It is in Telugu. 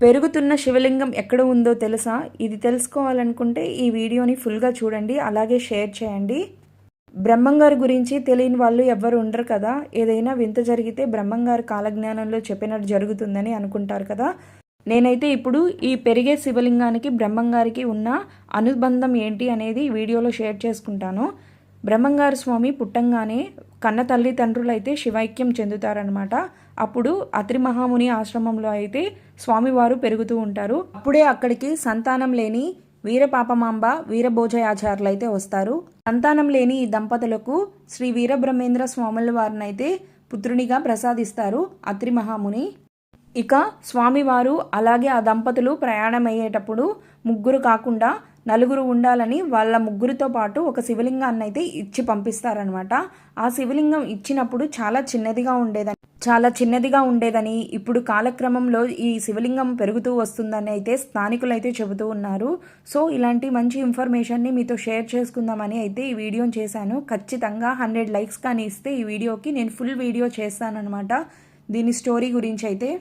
పెరుగుతున్న శివలింగం ఎక్కడ ఉందో తెలుసా? ఇది తెలుసుకోవాలనుకుంటే ఈ వీడియోని ఫుల్గా చూడండి, అలాగే షేర్ చేయండి. బ్రహ్మంగారి గురించి తెలియని వాళ్ళు ఎవ్వరు ఉండరు కదా. ఏదైనా వింత జరిగితే బ్రహ్మంగారు కాలజ్ఞానంలో చెప్పినట్టు జరుగుతుందని అనుకుంటారు కదా. నేనైతే ఇప్పుడు ఈ పెరిగే శివలింగానికి బ్రహ్మంగారికి ఉన్న అనుబంధం ఏంటి అనేది వీడియోలో షేర్ చేసుకుంటాను. బ్రహ్మంగారు స్వామి పుట్టంగానే కన్న తల్లిదండ్రులు అయితే శివైక్యం చెందుతారనమాట. అప్పుడు అత్రి మహాముని ఆశ్రమంలో అయితే స్వామివారు పెరుగుతూ ఉంటారు. అప్పుడే అక్కడికి సంతానం లేని వీరపాపమాంబ వీరభోజయాచారులు అయితే వస్తారు. సంతానం లేని ఈ దంపతులకు శ్రీ వీరబ్రహ్మేంద్ర స్వాముల వారినైతే పుత్రునిగా ప్రసాదిస్తారు అత్రి మహాముని. ఇక స్వామివారు అలాగే ఆ దంపతులు ప్రయాణం అయ్యేటప్పుడు ముగ్గురు కాకుండా నలుగురు ఉండాలని వాళ్ళ ముగ్గురితో పాటు ఒక శివలింగాన్ని అయితే ఇచ్చి పంపిస్తారనమాట. ఆ శివలింగం ఇచ్చినప్పుడు చాలా చిన్నదిగా ఉండేదని ఇప్పుడు కాలక్రమంలో ఈ శివలింగం పెరుగుతూ వస్తుందని అయితే స్థానికులు అయితే చెబుతూ ఉన్నారు. సో ఇలాంటి మంచి ఇన్ఫర్మేషన్ని మీతో షేర్ చేసుకుందామని అయితే ఈ వీడియోని చేశాను. ఖచ్చితంగా 100 లైక్స్ కానీ ఇస్తే ఈ వీడియోకి నేను ఫుల్ వీడియో చేస్తానన్నమాట దీని స్టోరీ గురించి అయితే.